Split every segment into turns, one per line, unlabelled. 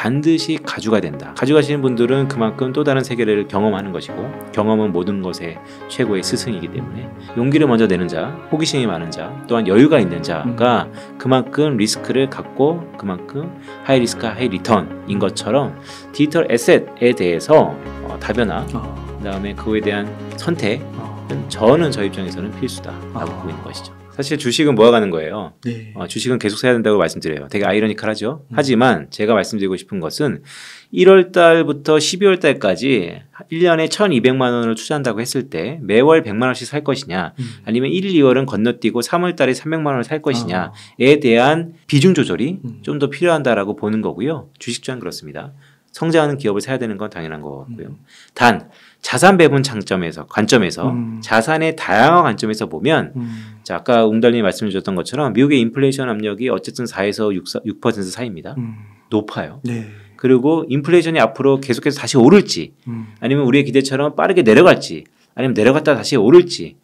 반드시 가져가야 된다. 가져가시는 분들은 그만큼 또 다른 세계를 경험하는 것이고 경험은 모든 것의 최고의 스승이기 때문에 용기를 먼저 내는 자, 호기심이 많은 자, 또한 여유가 있는 자가 그만큼 리스크를 갖고 그만큼 하이 리스크 하이 리턴인 것처럼 디지털 에셋에 대해서 다변화, 그다음에 그거에 대한 선택은 저는 저 입장에서는 필수다라고 보고 있는 것이죠. 사실 주식은 모아가는 거예요.
네.
주식은 계속 사야 된다고 말씀드려요. 되게 아이러니컬하죠. 하지만 제가 말씀드리고 싶은 것은 1월 달부터 12월 달까지 1년에 1,200만 원을 투자한다고 했을 때 매월 100만 원씩 살 것이냐 아니면 1, 2월은 건너뛰고 3월 달에 300만 원을 살 것이냐에 대한 비중 조절이 좀 더 필요하다라고 보는 거고요. 주식 투자는 그렇습니다. 성장하는 기업을 사야 되는 건 당연한 것 같고요. 단 자산 배분 관점에서 자산의 다양한 관점에서 보면 자, 아까 웅달님이 말씀 주셨던 것처럼 미국의 인플레이션 압력이 어쨌든 4에서 6% 사이입니다. 높아요.
네.
그리고 인플레이션이 앞으로 계속해서 다시 오를지 아니면 우리의 기대처럼 빠르게 내려갈지 아니면 내려갔다 다시 오를지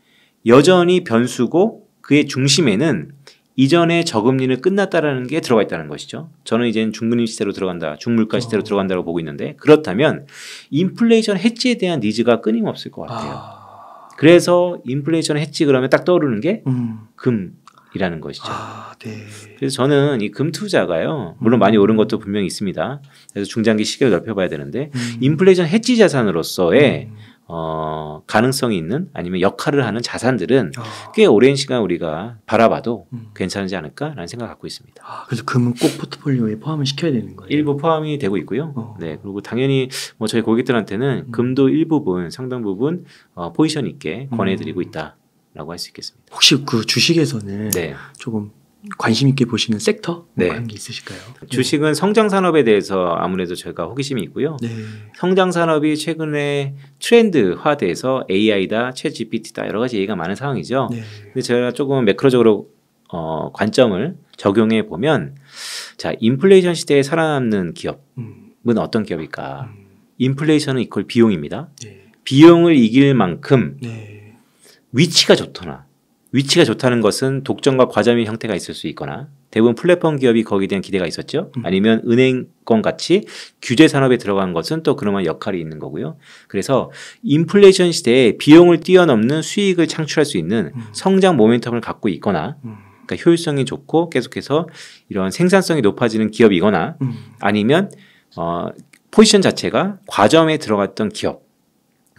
여전히 변수고 그의 중심에는 이전에 저금리는 끝났다라는 게 들어가 있다는 것이죠. 저는 이제는 중금리 시대로 들어간다, 중물가 시대로 들어간다고 보고 있는데 그렇다면 인플레이션 해지에 대한 니즈가 끊임없을 것 같아요. 그래서 인플레이션 해지 그러면 딱 떠오르는 게 금이라는 것이죠.
네.
그래서 저는 이 금 투자가요. 물론 많이 오른 것도 분명히 있습니다. 그래서 중장기 시계를 넓혀봐야 되는데 인플레이션 해지 자산으로서의 가능성이 있는 아니면 역할을 하는 자산들은 꽤 오랜 시간 우리가 바라봐도 괜찮지 않을까라는 생각을 갖고 있습니다.
그래서 금은 꼭 포트폴리오에 포함을 시켜야 되는 거예요?
일부 포함이 되고 있고요. 네, 그리고 당연히 뭐 저희 고객들한테는 금도 일부분, 상당 부분 포지션 있게 권해드리고 있다라고 할 수 있겠습니다.
혹시 그 주식에서는
네.
조금 관심 있게 보시는 섹터
네.
그런 게 있으실까요?
주식은 성장 산업에 대해서 아무래도 저희가 호기심이 있고요.
네.
성장 산업이 최근에 트렌드화돼서 AI다, 챗 GPT다 여러 가지 얘기가 많은 상황이죠.
네.
근데 제가 조금 매크로적으로 관점을 적용해 보면 자, 인플레이션 시대에 살아남는 기업은 어떤 기업일까? 인플레이션은 이퀄 비용입니다.
네.
비용을 이길 만큼
네.
위치가 좋다는 것은 독점과 과점의 형태가 있을 수 있거나 대부분 플랫폼 기업이 거기에 대한 기대가 있었죠. 아니면 은행권 같이 규제 산업에 들어간 것은 또 그런 역할이 있는 거고요. 그래서 인플레이션 시대에 비용을 뛰어넘는 수익을 창출할 수 있는 성장 모멘텀을 갖고 있거나 그러니까 효율성이 좋고 계속해서 이런 생산성이 높아지는 기업이거나 아니면 포지션 자체가 과점에 들어갔던 기업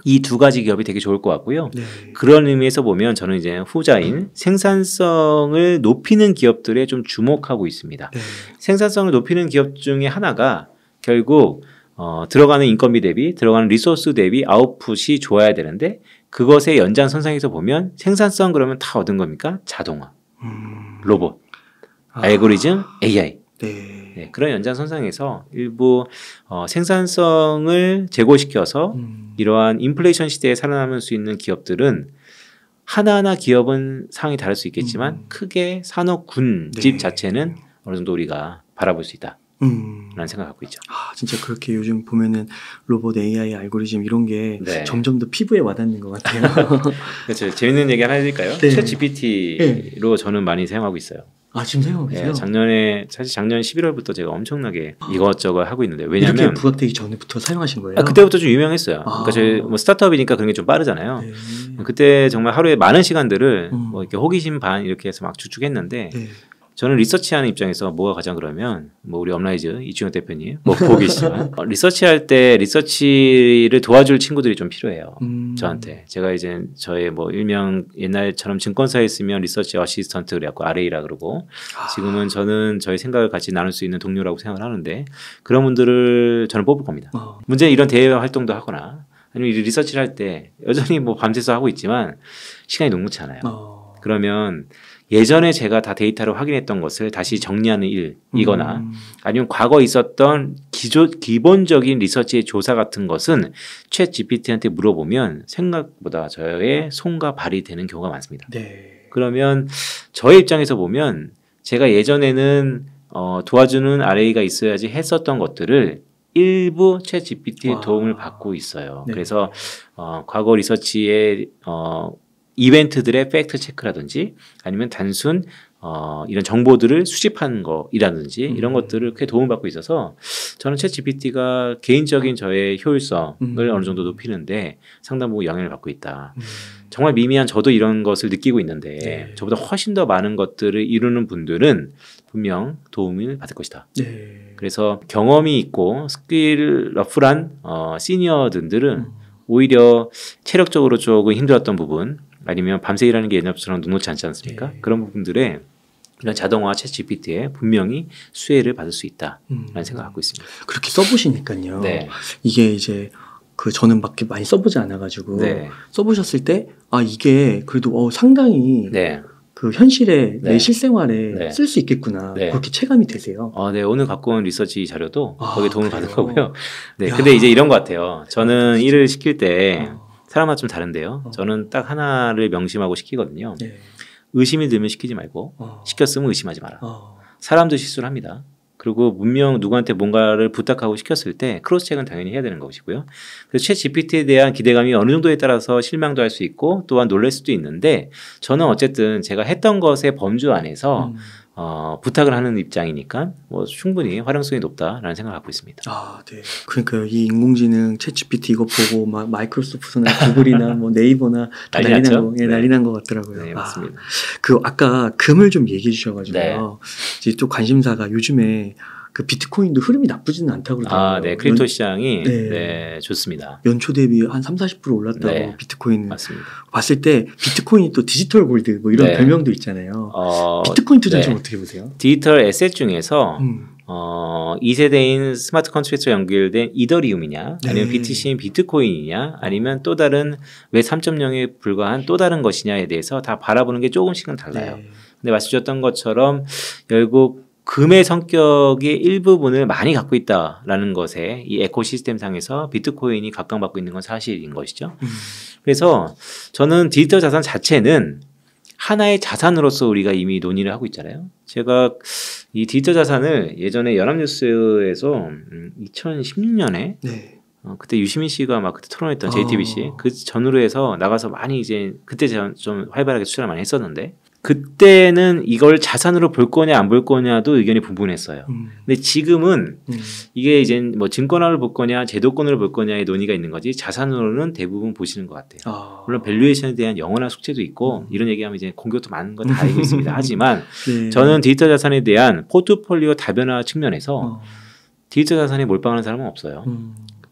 이 두 가지 기업이 되게 좋을 것 같고요.
네.
그런 의미에서 보면 저는 이제 후자인 생산성을 높이는 기업들에 좀 주목하고 있습니다.
네.
생산성을 높이는 기업 중에 하나가 결국 들어가는 인건비 대비 들어가는 리소스 대비 아웃풋이 좋아야 되는데 그것의 연장선상에서 보면 생산성 그러면 다 얻은 겁니까? 자동화, 로봇, 알고리즘, AI. 네, 그런 연장선상에서 일부 생산성을 제고시켜서 이러한 인플레이션 시대에 살아남을 수 있는 기업들은 하나하나 기업은 상황이 다를 수 있겠지만 크게 산업 군집
네.
자체는 어느 정도 우리가 바라볼 수 있다. 라는 생각을 갖고 있죠.
진짜 그렇게 요즘 보면은 로봇, AI, 알고리즘 이런 게
네.
점점 더 피부에 와닿는 것 같아요.
그렇죠. 재밌는 얘기 하나 해드릴까요?
네.
챗 GPT로 저는 많이 사용하고 있어요.
지금 사용하고 계세요?
네, 사실 작년 11월부터 제가 엄청나게 이것저것 하고 있는데
이렇게
왜냐면
부각되기 전부터 사용하신 거예요?
그때부터 좀 유명했어요. 그러니까 저희 뭐 스타트업이니까 그런 게 좀 빠르잖아요.
네.
그때 정말 하루에 많은 시간들을 뭐 이렇게 호기심 반 이렇게 해서 막 축축했는데
네.
저는 리서치하는 입장에서 뭐가 가장 그러면 뭐 우리 업라이즈 이준혁 대표님 뭐 보고 계시지만 리서치할 때 리서치를 도와줄 친구들이 좀 필요해요. 저한테 제가 이제 저의 뭐 일명 옛날처럼 증권사에 있으면 리서치 어시스턴트 그래갖고 RA라 그러고 지금은 저는 저의 생각을 같이 나눌 수 있는 동료라고 생각을 하는데 그런 분들을 저는 뽑을 겁니다. 문제는 이런 대외 활동도 하거나 아니면 리서치를 할 때 여전히 뭐 밤새서 하고 있지만 시간이 녹록치 않아요. 그러면 예전에 제가 다 데이터를 확인했던 것을 다시 정리하는 일이거나 아니면 과거 있었던 기본적인 리서치의 조사 같은 것은 챗 GPT한테 물어보면 생각보다 저의 손과 발이 되는 경우가 많습니다.
네.
그러면 저의 입장에서 보면 제가 예전에는 도와주는 RA가 있어야지 했었던 것들을 일부 챗 GPT의 도움을 받고 있어요.
네.
그래서 과거 리서치의 이벤트들의 팩트 체크라든지 아니면 단순 이런 정보들을 수집한 거이라든지 이런 것들을 꽤 도움받고 있어서 저는 챗 GPT가 개인적인 저의 효율성을 어느 정도 높이는데 상당 부분 영향을 받고 있다. 정말 미미한 저도 이런 것을 느끼고 있는데
네.
저보다 훨씬 더 많은 것들을 이루는 분들은 분명 도움을 받을 것이다.
네.
그래서 경험이 있고 스킬 러플한 시니어들은 오히려 체력적으로 조금 힘들었던 부분 아니면 밤새 일하는 게 옛날처럼 녹록지 않지 않습니까?
네.
그런 부분들에 이런 자동화 챗 GPT에 분명히 수혜를 받을 수 있다라는 생각을 갖고 있습니다.
그렇게 써보시니까요.
네.
이게 이제 저는 밖에 많이 써보지 않아가지고
네.
써보셨을 때 이게 그래도 상당히
네.
그 현실에
네.
내 실생활에
네.
쓸 수 있겠구나
네.
그렇게 체감이 되세요.
네. 오늘 갖고 온 리서치 자료도 거기에 도움을
그래요?
받은 거고요. 네.
야.
근데 이제 이런 것 같아요. 저는 일을 시킬 때
어.
사람마다 좀 다른데요. 저는 딱 하나를 명심하고 시키거든요.
네.
의심이 들면 시키지 말고 시켰으면 의심하지 마라.
어.
사람도 실수를 합니다. 그리고 문명 누구한테 뭔가를 부탁하고 시켰을 때 크로스 체크는 당연히 해야 되는 것이고요. 그래서 챗 GPT에 대한 기대감이 어느 정도에 따라서 실망도 할 수 있고 또한 놀랄 수도 있는데 저는 어쨌든 제가 했던 것의 범주 안에서 부탁을 하는 입장이니까 뭐 충분히 활용성이 높다라는 생각을 갖고 있습니다.
네. 그러니까요. 이 인공지능 챗 GPT 이거 보고 막 마이크로소프트나 구글이나 뭐 네이버나 다 난리 난 거,
네.
난리 난 것 같더라고요.
네, 맞습니다.
아까 금을 좀 얘기해 주셔가지고요.
네.
이제 또 관심사가 요즘에 그 비트코인도 흐름이 나쁘지는 않다고 그러더라고요.
네. 크립토 시장이
네.
네, 좋습니다.
연초 대비 한 30-40% 올랐다고
네.
비트코인
맞습니다.
봤을 때 비트코인이 또 디지털 골드 뭐 이런
네.
별명도 있잖아요. 비트코인 투자 좀 어떻게 보세요?
디지털 에셋 중에서 2세대인 스마트 컨트랙트와 연결된 이더리움이냐 아니면 BTC인 비트코인이냐 아니면 또 다른 웹 3.0에 불과한 또 다른 것이냐에 대해서 다 바라보는 게 조금씩은 달라요.
네.
근데 말씀주셨던 것처럼 결국 금의 성격의 일부분을 많이 갖고 있다라는 것에 이 에코시스템 상에서 비트코인이 각광받고 있는 건 사실인 것이죠. 그래서 저는 디지털 자산 자체는 하나의 자산으로서 우리가 이미 논의를 하고 있잖아요. 제가 이 디지털 자산을 예전에 연합뉴스에서 2016년에
네.
그때 유시민 씨가 막 그때 토론했던 JTBC 그 전후로 해서 나가서 많이 이제 그때 제가 좀 활발하게 투자를 많이 했었는데 그때는 이걸 자산으로 볼 거냐 안 볼 거냐도 의견이 분분했어요. 근데 지금은 이게 이제 뭐 증권화를 볼 거냐 제도권을 볼 거냐의 논의가 있는 거지 자산으로는 대부분 보시는 것 같아요. 물론 밸류에이션에 대한 영원한 숙제도 있고 이런 얘기하면 이제 공격도 많은 거 다 알고 있습니다. 하지만
네.
저는 디지털 자산에 대한 포트폴리오 다변화 측면에서 디지털 자산에 몰빵하는 사람은 없어요.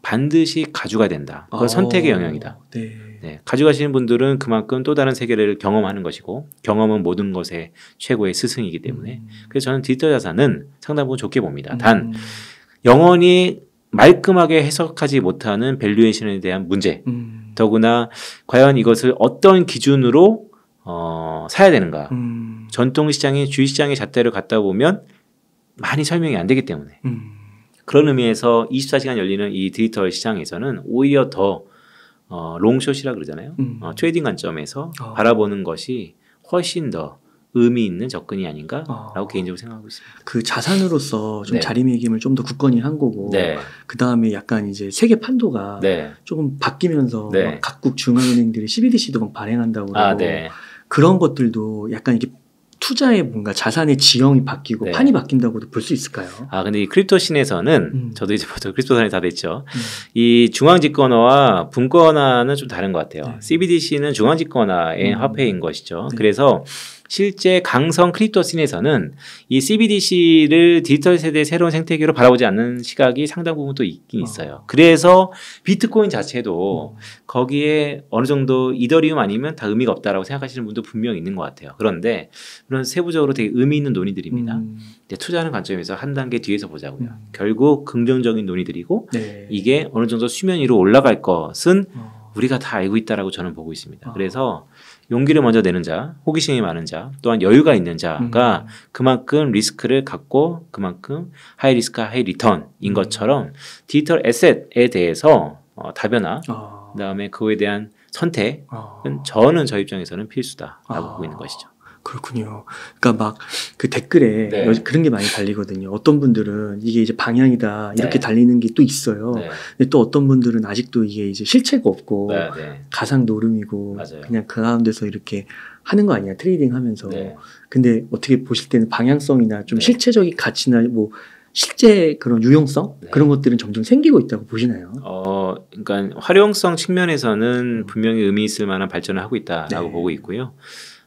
반드시 가져가야 된다. 그건 선택의 영역이다.
네.
네, 가져가시는 분들은 그만큼 또 다른 세계를 경험하는 것이고 경험은 모든 것의 최고의 스승이기 때문에 그래서 저는 디지털 자산은 상당 부분 좋게 봅니다. 단 영원히 말끔하게 해석하지 못하는 밸류에이션에 대한 문제 더구나 과연 이것을 어떤 기준으로 사야 되는가 전통시장의 주식시장의 잣대를 갖다 보면 많이 설명이 안 되기 때문에 그런 의미에서 24시간 열리는 이 디지털 시장에서는 오히려 더 롱숏이라 그러잖아요. 트레이딩 관점에서 바라보는 것이 훨씬 더 의미 있는 접근이 아닌가라고 개인적으로 생각하고 있습니다.
그 자산으로서 좀
네.
자리매김을 좀 더 굳건히 한 거고
네.
그 다음에 약간 이제 세계 판도가
네.
조금 바뀌면서
네.
막 각국 중앙은행들이 CBDC도 막 발행한다고 그러고
네.
그런 것들도 약간 이게 투자의 뭔가 자산의 지형이 바뀌고
네.
판이 바뀐다고도 볼 수 있을까요?
근데 이 크립토 씬에서는 저도 이제 보통 크립토 산이 다 됐죠. 이 중앙집권화와 분권화는 좀 다른 것 같아요.
네.
CBDC는 중앙집권화의 화폐인 것이죠.
네.
그래서 실제 강성 크립토 씬에서는 이 CBDC를 디지털 세대의 새로운 생태계로 바라보지 않는 시각이 상당 부분 또 있긴 있어요. 그래서 비트코인 자체도 거기에 어느 정도 이더리움 아니면 다 의미가 없다라고 생각하시는 분도 분명히 있는 것 같아요. 그런데 그런 세부적으로 되게 의미 있는 논의들입니다. 이제 투자하는 관점에서 한 단계 뒤에서 보자고요. 결국 긍정적인 논의들이고
네.
이게 어느 정도 수면 위로 올라갈 것은 우리가 다 알고 있다라고 저는 보고 있습니다. 그래서 용기를 먼저 내는 자, 호기심이 많은 자, 또한 여유가 있는 자가 그만큼 리스크를 갖고 그만큼 하이 리스크, 하이 리턴인 것처럼 디지털 에셋에 대해서 다변화, 그다음에 그거에 대한 선택은 저는 저 입장에서는 필수다라고 보고 있는 것이죠.
그렇군요. 그러니까 막 그 댓글에
네.
그런 게 많이 달리거든요. 어떤 분들은 이게 이제 방향이다 이렇게
네.
달리는 게 또 있어요.
네.
근데 또 어떤 분들은 아직도 이게 이제 실체가 없고
네.
가상 노름이고
맞아요.
그냥 그 가운데서 이렇게 하는 거 아니야 트레이딩 하면서.
네.
근데 어떻게 보실 때는 방향성이나 좀
네.
실체적인 가치나 뭐 실제 그런 유용성
네.
그런 것들은 점점 생기고 있다고 보시나요?
그러니까 활용성 측면에서는 분명히 의미 있을 만한 발전을 하고 있다라고
네.
보고 있고요.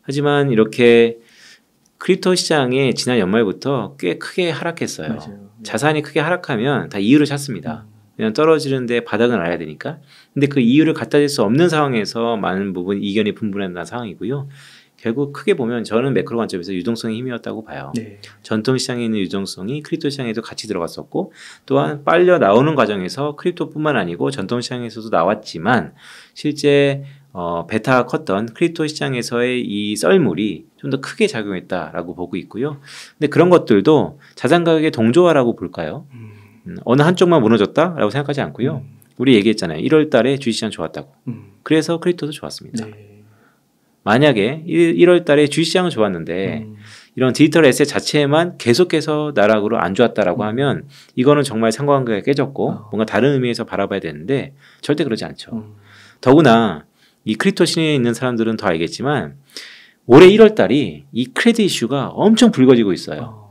하지만 이렇게 크립토 시장이 지난 연말부터 꽤 크게 하락했어요.
맞아요. 네.
자산이 크게 하락하면 다 이유를 찾습니다. 그냥 떨어지는데 바닥은 알아야 되니까. 근데 그 이유를 갖다 댈 수 없는 상황에서 많은 부분 이견이 분분한 상황이고요. 결국 크게 보면 저는 매크로 관점에서 유동성이 힘이었다고 봐요.
네.
전통 시장에 있는 유동성이 크립토 시장에도 같이 들어갔었고 또한 빨려 나오는 과정에서 크립토뿐만 아니고 전통 시장에서도 나왔지만 실제 베타가 컸던 크립토 시장에서의 이 썰물이 좀 더 크게 작용했다라고 보고 있고요. 근데 그런 것들도 자산 가격의 동조화라고 볼까요? 어느 한쪽만 무너졌다라고 생각하지 않고요. 우리 얘기했잖아요. 1월 달에 주식시장 좋았다고. 그래서 크립토도 좋았습니다.
네.
만약에 1월 달에 주식시장은 좋았는데 이런 디지털 에셋 자체만 계속해서 나락으로 안 좋았다라고 하면 이거는 정말 상관관계가 깨졌고 뭔가 다른 의미에서 바라봐야 되는데 절대 그러지 않죠. 더구나 이 크립토 시내에 있는 사람들은 더 알겠지만 올해 1월 달이 이 크레딧 이슈가 엄청 불거지고 있어요.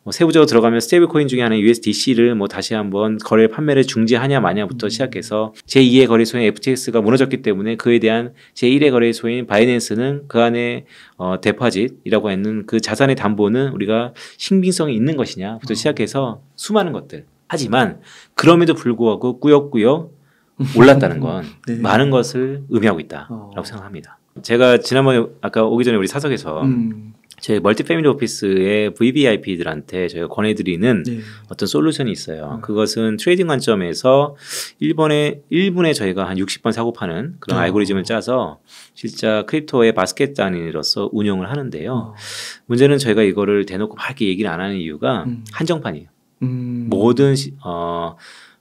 뭐 세부적으로 들어가면 스테이블 코인 중에 하나인 USDC를 뭐 다시 한번 거래 판매를 중지하냐 마냐부터 시작해서 제2의 거래소인 FTX가 무너졌기 때문에 그에 대한 제1의 거래소인 바이낸스는 그 안에 데파짓이라고 하는 그 자산의 담보는 우리가 신빙성이 있는 것이냐부터 시작해서 수많은 것들. 하지만 그럼에도 불구하고 꾸역꾸역 올랐다는 건
네.
많은 것을 의미하고 있다라고 생각합니다. 제가 지난번에 아까 오기 전에 우리 사석에서 제 멀티 패밀리 오피스의 VVIP들한테 저희가 권해드리는
네.
어떤 솔루션이 있어요. 그것은 트레이딩 관점에서 1분에 저희가 한 60번 사고 파는 그런 알고리즘을 짜서 실제 크립토의 바스켓 단위로서 운영을 하는데요. 문제는 저희가 이거를 대놓고 막 이렇게 얘기를 안 하는 이유가 한정판이에요. 모든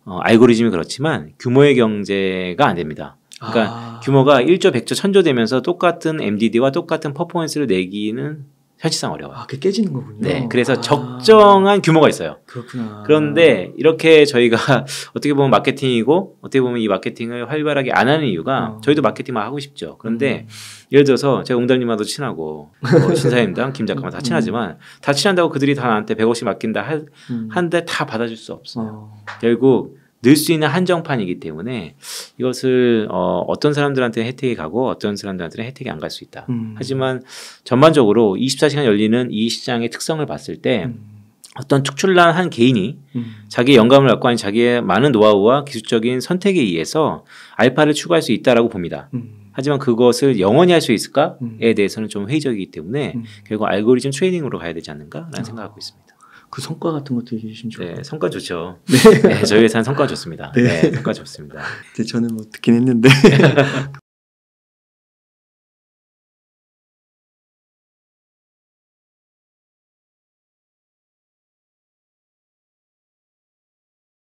알고리즘이 그렇지만 규모의 경제가 안 됩니다. 그러니까 규모가 1조, 100조, 1000조 되면서 똑같은 MDD와 똑같은 퍼포먼스를 내기는 사실상 어려워요.
그게 깨지는 거군요.
네, 그래서 적정한 규모가 있어요.
그렇구나.
그런데 이렇게 저희가 어떻게 보면 마케팅이고 어떻게 보면 이 마케팅을 활발하게 안 하는 이유가 저희도 마케팅만 하고 싶죠. 그런데 예를 들어서 제가 웅달님과도 친하고 신사임당, 김 작가만 다 친하지만 다 친한다고 그들이 다 나한테 100억씩 맡긴다 한데 다 받아줄 수 없어요. 결국 늘 수 있는 한정판이기 때문에 이것을 어떤 사람들한테 혜택이 가고 어떤 사람들한테는 혜택이 안 갈 수 있다. 하지만 전반적으로 24시간 열리는 이 시장의 특성을 봤을 때 어떤 특출난 한 개인이 자기의 영감을 갖고 아닌 자기의 많은 노하우와 기술적인 선택에 의해서 알파를 추구할 수 있다라고 봅니다. 하지만 그것을 영원히 할 수 있을까에 대해서는 좀 회의적이기 때문에 결국 알고리즘 트레이닝으로 가야 되지 않는가라는 생각하고 있습니다.
그 성과 같은 것도 얘기해 주시면 좋을 것 같아요.
네, 성과 좋죠. 네. 저희 회사는 성과 좋습니다. 네, 성과 좋습니다.
네, 저는 뭐 듣긴 했는데